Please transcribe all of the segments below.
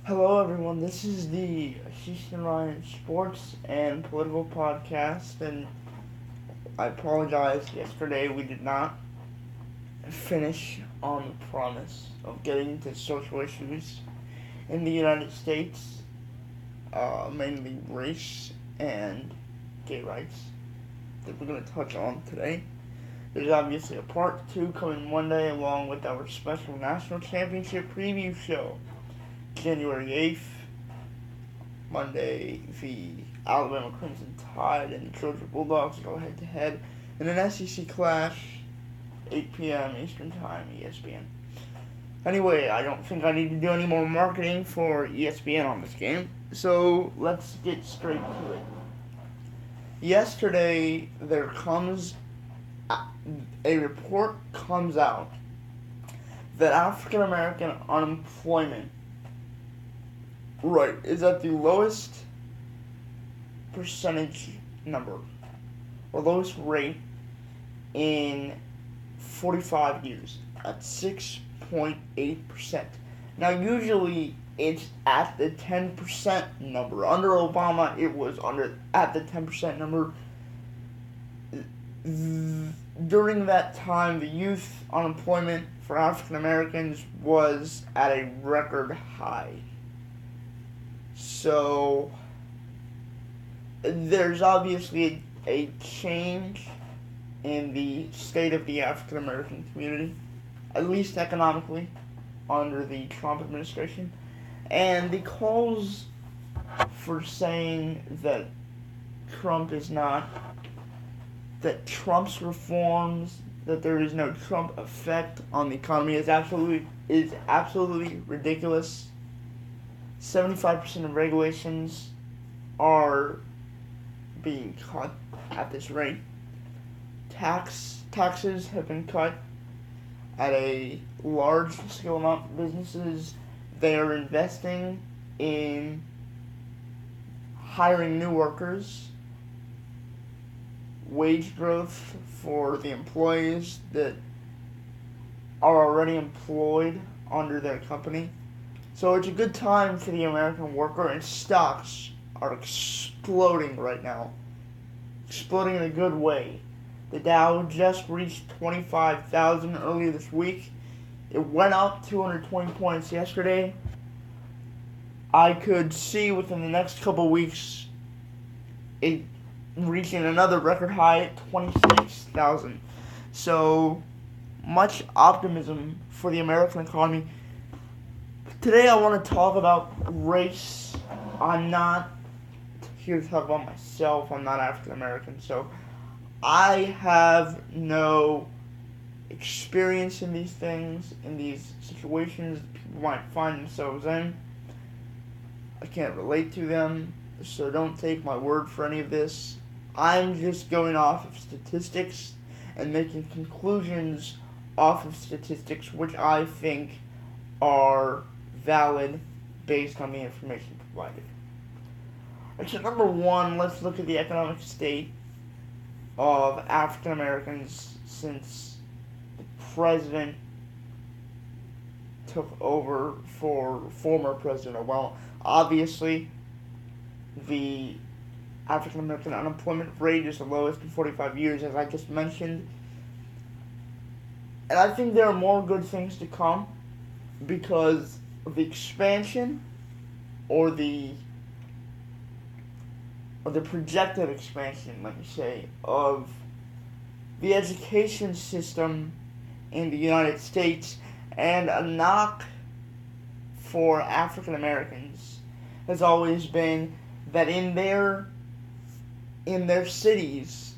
Hello, everyone. This is the Ashish Narayan Sports and Political Podcast, and I apologize. Yesterday, we did not finish on the promise of getting to social issues in the United States, mainly race and gay rights, that we're going to touch on today. There's obviously a part 2 coming Monday, along with our special national championship preview show, January 8th. Monday, the Alabama Crimson Tide and the Georgia Bulldogs go head-to-head in an SEC clash, 8 p.m. Eastern Time, ESPN. Anyway, I don't think I need to do any more marketing for ESPN on this game, so let's get straight to it. Yesterday, a report comes out that African American unemployment is at the lowest percentage number, or lowest rate in 45 years, at 6.8%. Now, usually it's at the 10% number. Under Obama, it was at the 10% number. During that time, the youth unemployment for African Americans was at a record high. So, there's obviously a change in the state of the African American community, at least economically, under the Trump administration. And the calls for saying that Trump's reforms, that there is no Trump effect on the economy is absolutely ridiculous. 75% of regulations are being cut at this rate. Taxes have been cut at a large scale amount for businesses. They are investing in hiring new workers, wage growth for the employees that are already employed under their company. So it's a good time for the American worker, and stocks are exploding right now. Exploding in a good way. The Dow just reached 25,000 earlier this week. It went up 220 points yesterday. I could see within the next couple weeks it reaching another record high at 26,000. So much optimism for the American economy. Today I want to talk about race. I'm not here to talk about myself. I'm not African American, so I have no experience in these things, in these situations that people might find themselves in. I can't relate to them, so don't take my word for any of this. I'm just going off of statistics and making conclusions off of statistics which I think are valid based on the information provided. Alright, so number one, let's look at the economic state of African Americans since the president took over for former President Obama. Obviously, the African American unemployment rate is the lowest in 45 years, as I just mentioned. And I think there are more good things to come because of the expansion or the projected expansion, let me say, of the education system in the United States. And a knock for African Americans has always been that in their cities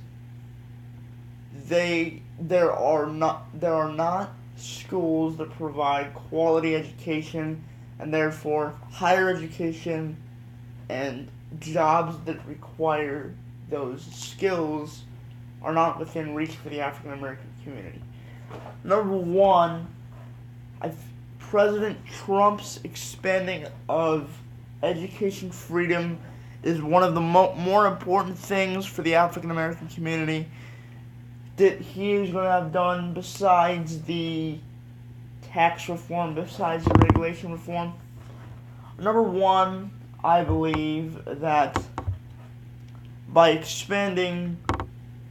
there are not schools that provide quality education, and therefore higher education and jobs that require those skills are not within reach for the African American community. Number one, President Trump's expanding of education freedom is one of the more important things for the African American community that he is going to have done besides the tax reform, besides the regulation reform. Number one, I believe that by expanding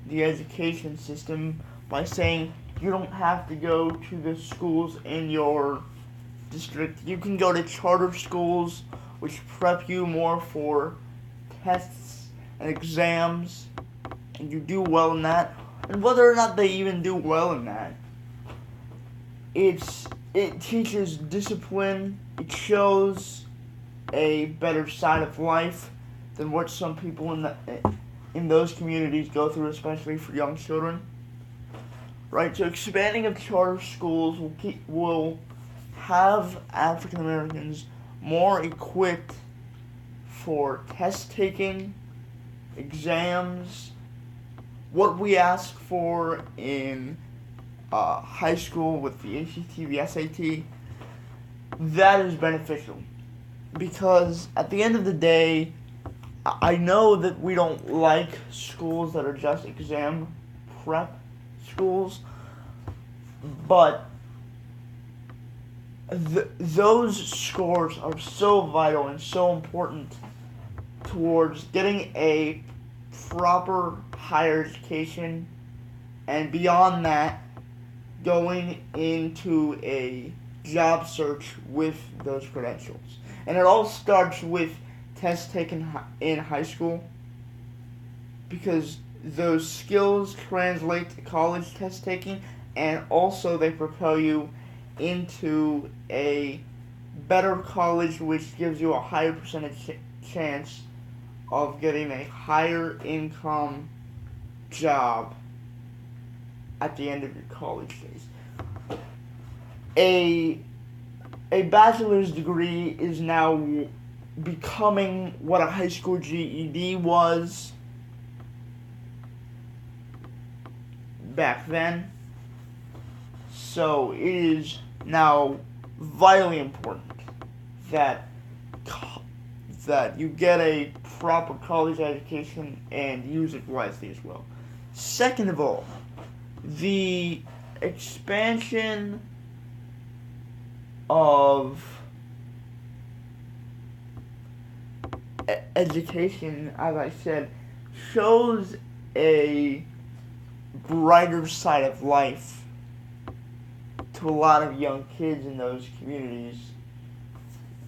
the education system, by saying you don't have to go to the schools in your district, you can go to charter schools which prep you more for tests and exams, and you do well in that. And whether or not they even do well in that, it teaches discipline. It shows a better side of life than what some people in those communities go through, especially for young children. Right. So expanding of charter schools will have African Americans more equipped for test taking, exams, what we ask for in high school with the ACT, the SAT. That is beneficial because at the end of the day, I know that we don't like schools that are just exam prep schools, but those scores are so vital and so important towards getting a proper higher education, and beyond that, going into a job search with those credentials. And it all starts with tests taken in high school, because those skills translate to college test taking, and also they propel you into a better college, which gives you a higher percentage chance of getting a higher income job at the end of your college days. A bachelor's degree is now becoming what a high school GED was back then. So it is now vitally important that you get a proper college education and use it wisely as well. Second of all, the expansion of education, as I said, shows a brighter side of life to a lot of young kids in those communities,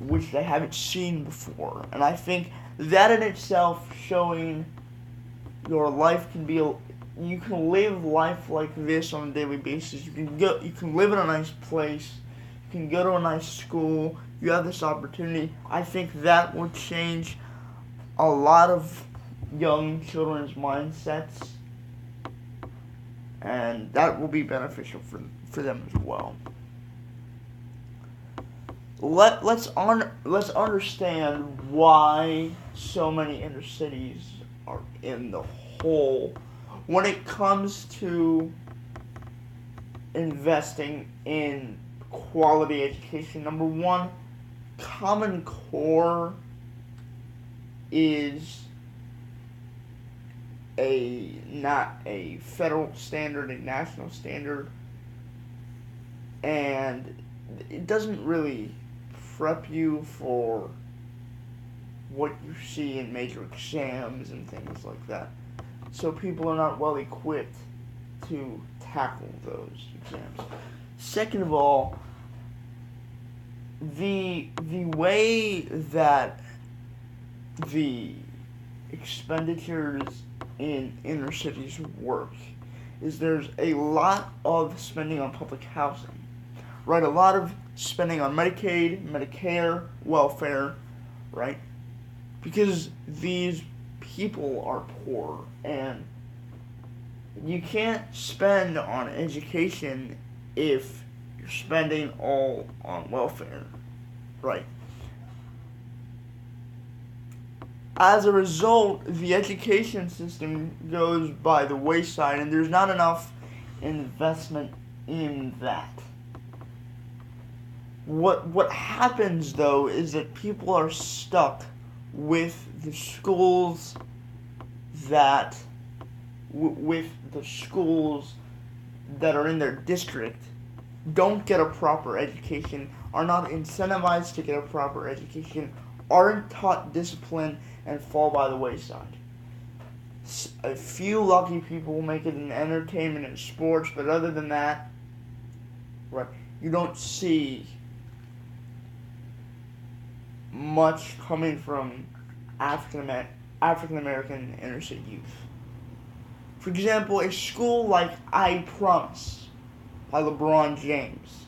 which they haven't seen before. And I think that in itself, showing your life can be, you can live life like this on a daily basis. You can live in a nice place, you can go to a nice school, you have this opportunity. I think that will change a lot of young children's mindsets, and that will be beneficial for them as well. Let's understand why so many inner cities are in the hole when it comes to investing in quality education. Number one, Common Core is not a federal standard, a national standard, and it doesn't really prep you for what you see in major exams and things like that. So people are not well equipped to tackle those exams. Second of all, the way that the expenditures in inner cities work is there's a lot of spending on public housing, right? A lot of spending on Medicaid, Medicare, welfare, right? Because these people are poor, and you can't spend on education if you're spending all on welfare, right? As a result, the education system goes by the wayside, and there's not enough investment in that. What happens, though, is that people are stuck with the schools that are in their district, don't get a proper education, are not incentivized to get a proper education, aren't taught discipline, and fall by the wayside. A few lucky people will make it in entertainment and sports, but other than that, right, you don't see much coming from African American inner city youth. For example, a school like I Promise by LeBron James,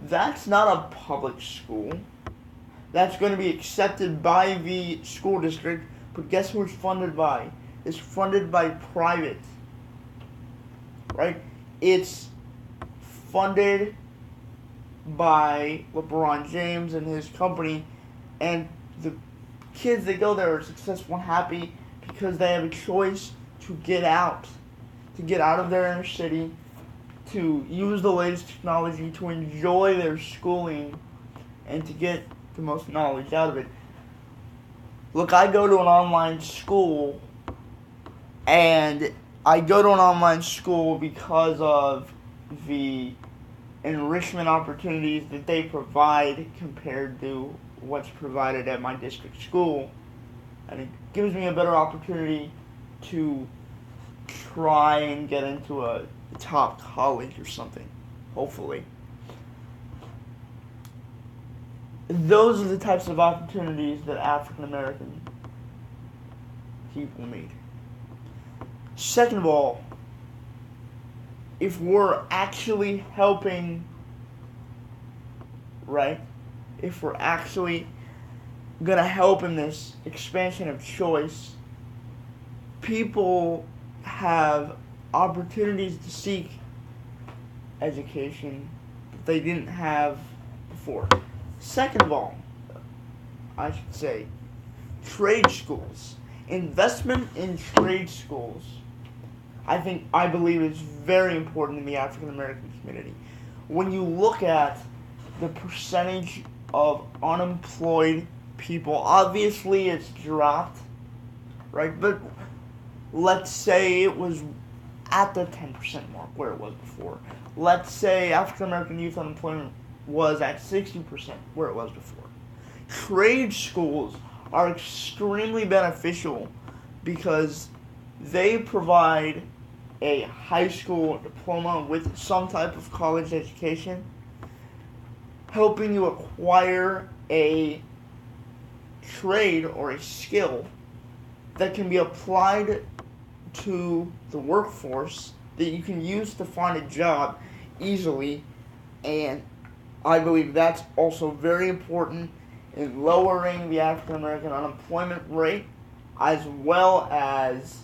that's not a public school. That's going to be accepted by the school district, but guess who it's funded by? It's funded by private, right? It's funded by LeBron James and his company, and the kids that go there are successful and happy because they have a choice to get out of their inner city, to use the latest technology, to enjoy their schooling, and to get the most knowledge out of it. Look, I go to an online school, and I go to an online school because of the enrichment opportunities that they provide compared to what's provided at my district school. And it gives me a better opportunity to try and get into a top college or something, hopefully. Those are the types of opportunities that African American people need. Second of all, if we're actually helping, right? If we're actually gonna help in this expansion of choice, people have opportunities to seek education that they didn't have before. Second of all, I should say, trade schools. Investment in trade schools, I believe is very important in the African American community. When you look at the percentage of unemployed people, obviously it's dropped, right? But let's say it was at the 10% mark where it was before. Let's say African American youth unemployment was at 60% where it was before. Trade schools are extremely beneficial because they provide a high school diploma with some type of college education, helping you acquire a trade or a skill that can be applied to the workforce that you can use to find a job easily. And I believe that's also very important in lowering the African American unemployment rate, as well as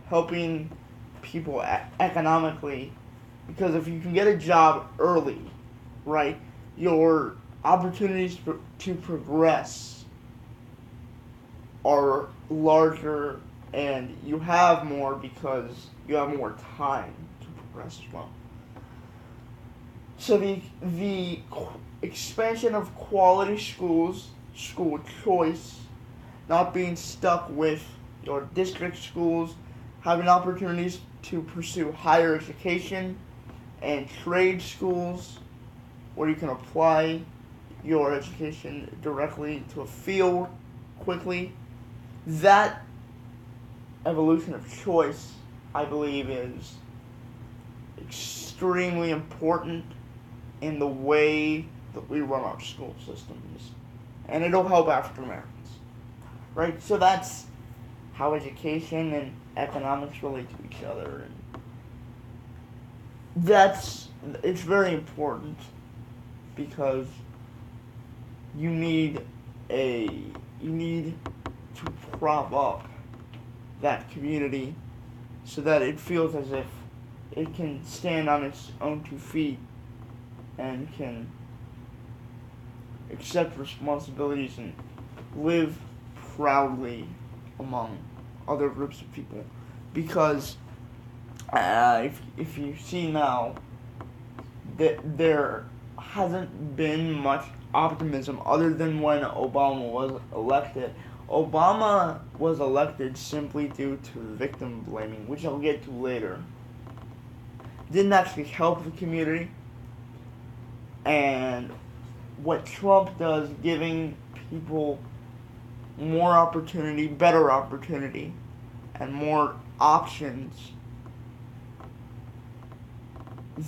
helping people economically. Because if you can get a job early, right, your opportunities to progress are larger, and you have more because you have more time to progress as well. So the expansion of quality schools, school choice, not being stuck with your district schools, having opportunities to pursue higher education and trade schools where you can apply your education directly to a field quickly. That evolution of choice, I believe, is extremely important in the way that we run our school systems. And it'll help African Americans. Right? So that's how education and economics relate to each other. And it's very important because you need to prop up that community so that it feels as if it can stand on its own 2 feet and can accept responsibilities and live proudly among other groups of people. Because if you see now that there hasn't been much optimism other than when Obama was elected. Obama was elected simply due to victim blaming, which I'll get to later. didn't actually help the community. And what Trump does, giving people more opportunity, better opportunity, and more options,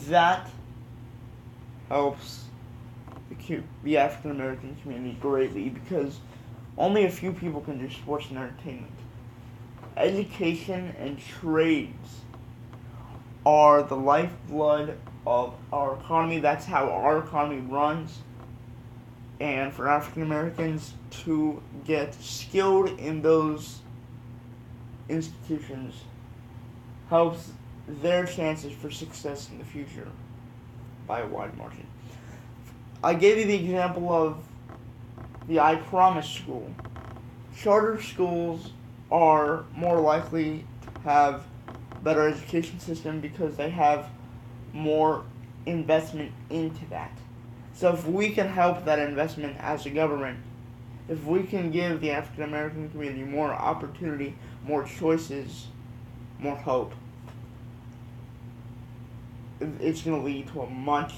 that helps the African American community greatly, because only a few people can do sports and entertainment. Education and trades are the lifeblood of our economy. That's how our economy runs. And for African Americans to get skilled in those institutions helps their chances for success in the future by a wide margin. I gave you the example of the I Promise school. Charter schools are more likely to have better education system because they have more investment into that. So if we can help that investment as a government, if we can give the African American community more opportunity, more choices, more hope, it's going to lead to a much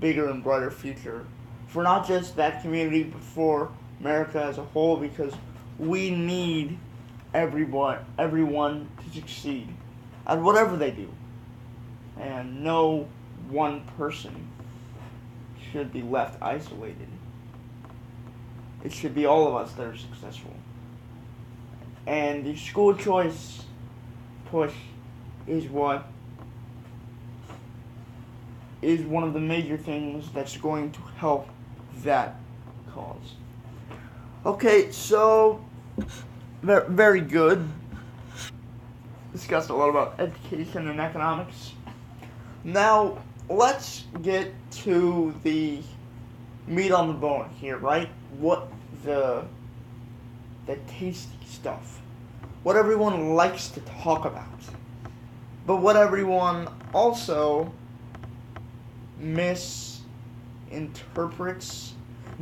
bigger and brighter future for not just that community, but for America as a whole, because we need everyone to succeed at whatever they do. And no one person should be left isolated. It should be all of us that are successful. And the school choice push is one of the major things that's going to help that cause. Okay, so very good. Discussed a lot about education and economics. Now, let's get to the meat on the bone here, right? What the tasty stuff. What everyone likes to talk about. But what everyone also misinterprets.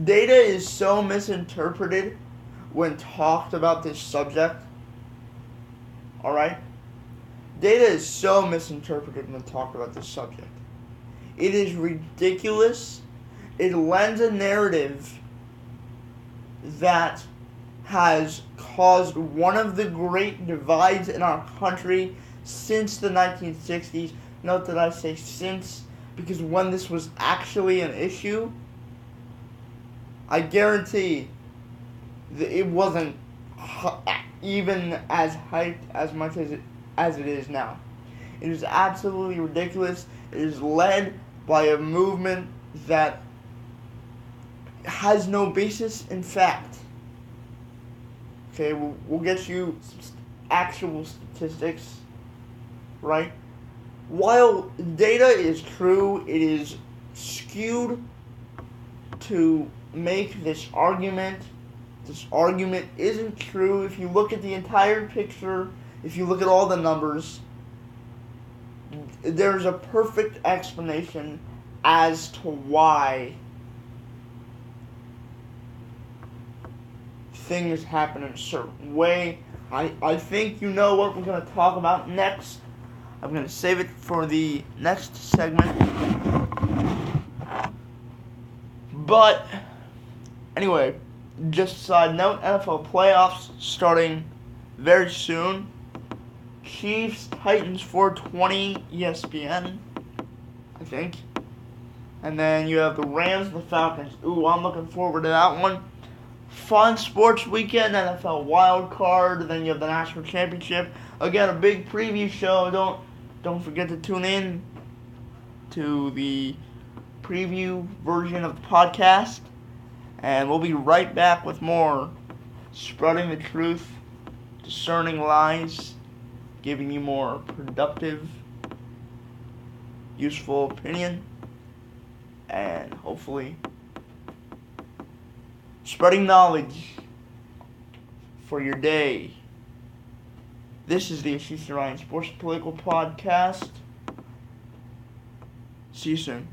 Data is so misinterpreted when talked about this subject. Alright? Data is so misinterpreted when talked about this subject. It is ridiculous. It lends a narrative that has caused one of the great divides in our country since the 1960s. Note that I say since, because when this was actually an issue, I guarantee that it wasn't even as hyped as much as it is now. It is absolutely ridiculous. It is led by a movement that has no basis in fact. Okay, we'll get you actual statistics, right? While data is true, it is skewed to make this argument. This argument isn't true. If you look at the entire picture, if you look at all the numbers, there's a perfect explanation as to why things happen in a certain way. I think you know what we're going to talk about next. I'm going to save it for the next segment. But, anyway, just a side note, NFL playoffs starting very soon. Chiefs, Titans, 420, ESPN, I think. And then you have the Rams and the Falcons. Ooh, I'm looking forward to that one. Fun sports weekend, NFL wild card. Then you have the national championship. Again, a big preview show. Don't forget to tune in to the preview version of the podcast. And we'll be right back with more spreading the truth, discerning lies, giving you more productive, useful opinion, and hopefully spreading knowledge for your day. This is the Ashish Narayan Sports Political Podcast. See you soon.